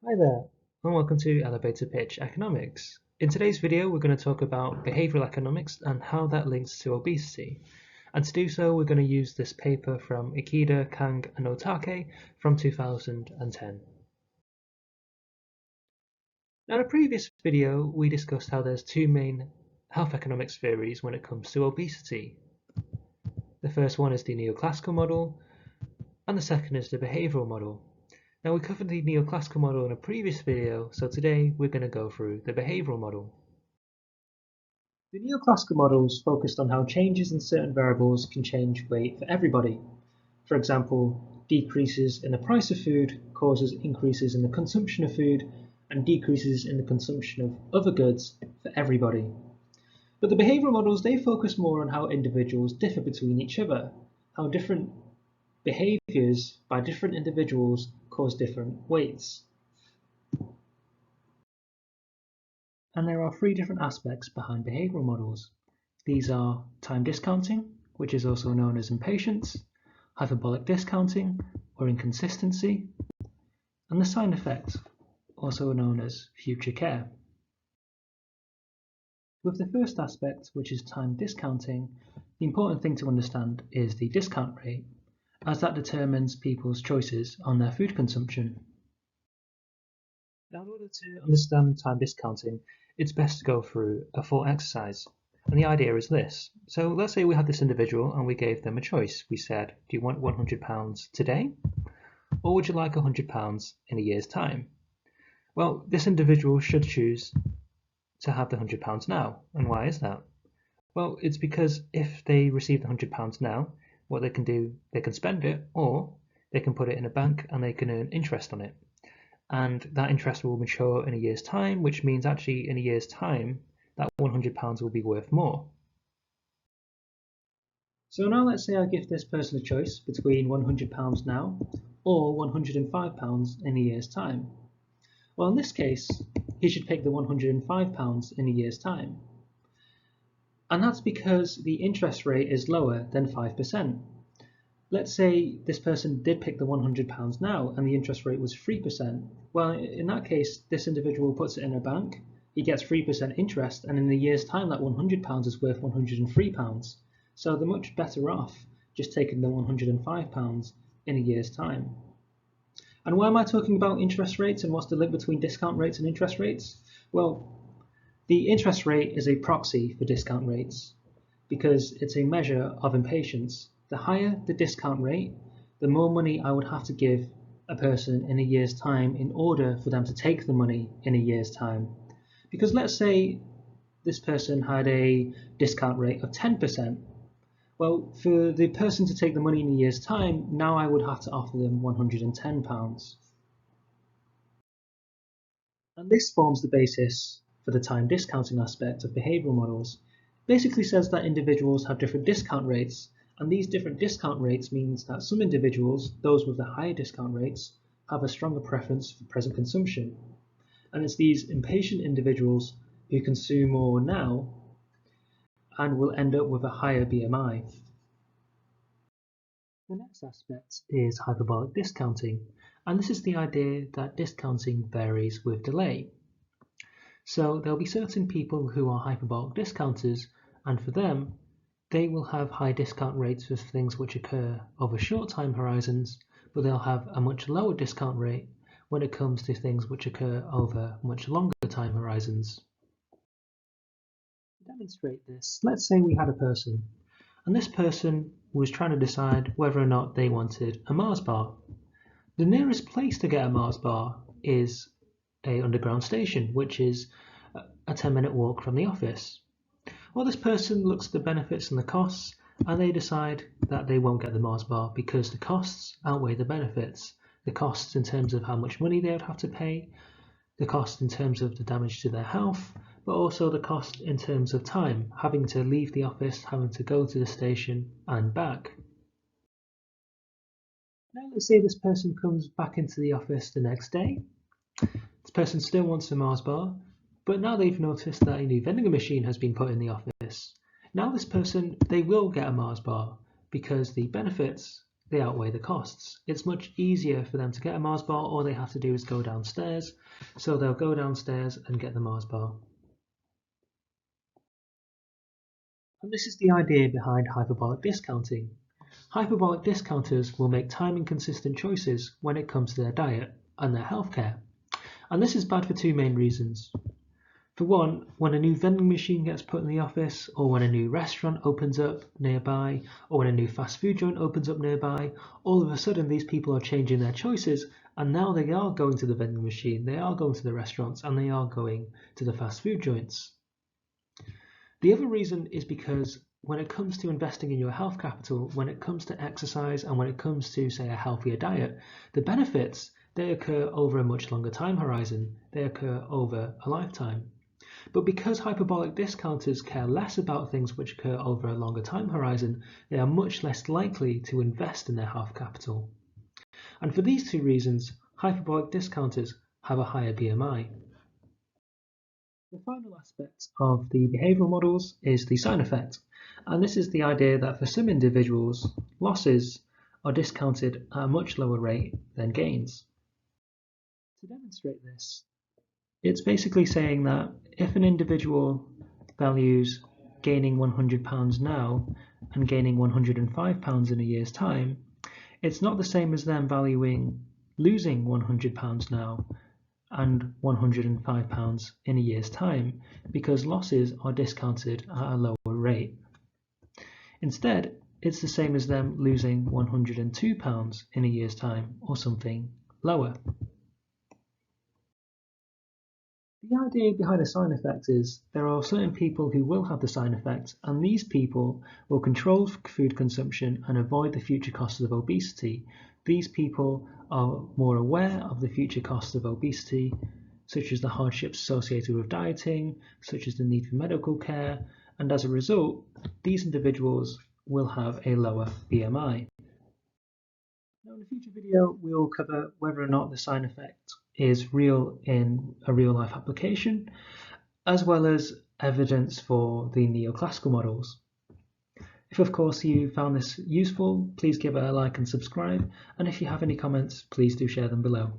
Hi there, and welcome to Elevator Pitch Economics. In today's video, we're going to talk about behavioural economics and how that links to obesity. And to do so, we're going to use this paper from Ikeda, Kang, and Otake from 2010. Now, in a previous video, we discussed how there's two main health economics theories when it comes to obesity. The first one is the neoclassical model, and the second is the behavioural model. Now, we covered the neoclassical model in a previous video, so today we're going to go through the behavioural model. The neoclassical models focused on how changes in certain variables can change weight for everybody. For example, decreases in the price of food causes increases in the consumption of food and decreases in the consumption of other goods for everybody. But the behavioural models, they focus more on how individuals differ between each other, how different behaviours by different individuals cause different weights. And there are three different aspects behind behavioural models. These are time discounting, which is also known as impatience, hyperbolic discounting or inconsistency, and the sign effect, also known as future care. With the first aspect, which is time discounting, the important thing to understand is the discount rate, as that determines people's choices on their food consumption. Now, in order to understand time discounting, it's best to go through a full exercise. And the idea is this. So let's say we had this individual and we gave them a choice. We said, do you want £100 today? Or would you like £100 in a year's time? Well, this individual should choose to have the £100 now. And why is that? Well, it's because if they receive the £100 now, what they can do, they can spend it, or they can put it in a bank and they can earn interest on it. And that interest will mature in a year's time, which means actually in a year's time, that £100 will be worth more. So now let's say I give this person a choice between £100 now or £105 in a year's time. Well, in this case, he should pick the £105 in a year's time. And that's because the interest rate is lower than 5%. Let's say this person did pick the £100 now and the interest rate was 3%. Well, in that case, this individual puts it in a bank, he gets 3% interest, and in a year's time that £100 is worth £103. So they're much better off just taking the £105 in a year's time. And why am I talking about interest rates and what's the link between discount rates and interest rates? Well, the interest rate is a proxy for discount rates because it's a measure of impatience. The higher the discount rate, the more money I would have to give a person in a year's time in order for them to take the money in a year's time. Because let's say this person had a discount rate of 10%. Well, for the person to take the money in a year's time, now I would have to offer them £110. And this forms the basis for the time discounting aspect of behavioural models. It basically says that individuals have different discount rates, and these different discount rates means that some individuals, those with the higher discount rates, have a stronger preference for present consumption. And it's these impatient individuals who consume more now and will end up with a higher BMI. The next aspect is hyperbolic discounting, and this is the idea that discounting varies with delay. So there'll be certain people who are hyperbolic discounters, and for them, they will have high discount rates for things which occur over short time horizons, but they'll have a much lower discount rate when it comes to things which occur over much longer time horizons. To demonstrate this, let's say we had a person, and this person was trying to decide whether or not they wanted a Mars bar. The nearest place to get a Mars bar is an underground station, which is a 10-minute walk from the office. Well, this person looks at the benefits and the costs, and they decide that they won't get the Mars bar because the costs outweigh the benefits. The costs in terms of how much money they would have to pay, the cost in terms of the damage to their health, but also the cost in terms of time, having to leave the office, having to go to the station and back. Now let's say this person comes back into the office the next day. This person still wants a Mars bar, but now they've noticed that a new vending machine has been put in the office. Now this person, they will get a Mars bar because the benefits they outweigh the costs. It's much easier for them to get a Mars bar. All they have to do is go downstairs. So they'll go downstairs and get the Mars bar. And this is the idea behind hyperbolic discounting. Hyperbolic discounters will make time inconsistent choices when it comes to their diet and their healthcare. And this is bad for two main reasons. For one, when a new vending machine gets put in the office, or when a new restaurant opens up nearby, or when a new fast food joint opens up nearby, all of a sudden these people are changing their choices, and now they are going to the vending machine, they are going to the restaurants, and they are going to the fast food joints. The other reason is because when it comes to investing in your health capital, when it comes to exercise, and when it comes to, say, a healthier diet, the benefits, they occur over a much longer time horizon. They occur over a lifetime. But because hyperbolic discounters care less about things which occur over a longer time horizon, they are much less likely to invest in their health capital. And for these two reasons, hyperbolic discounters have a higher BMI. The final aspect of the behavioural models is the sign effect, and this is the idea that for some individuals, losses are discounted at a much lower rate than gains. To demonstrate this, it's basically saying that if an individual values gaining £100 now and gaining £105 in a year's time, it's not the same as them valuing losing £100 now and £105 in a year's time, because losses are discounted at a lower rate. Instead, it's the same as them losing £102 in a year's time, or something lower. The idea behind a sign effect is there are certain people who will have the sign effect, and these people will control food consumption and avoid the future costs of obesity. These people are more aware of the future costs of obesity, such as the hardships associated with dieting, such as the need for medical care, and as a result, these individuals will have a lower BMI. Now, in a future video, we will cover whether or not the sign effect is real in a real-life application, as well as evidence for the neoclassical models. If, of course, you found this useful, please give it a like and subscribe, and if you have any comments, please do share them below.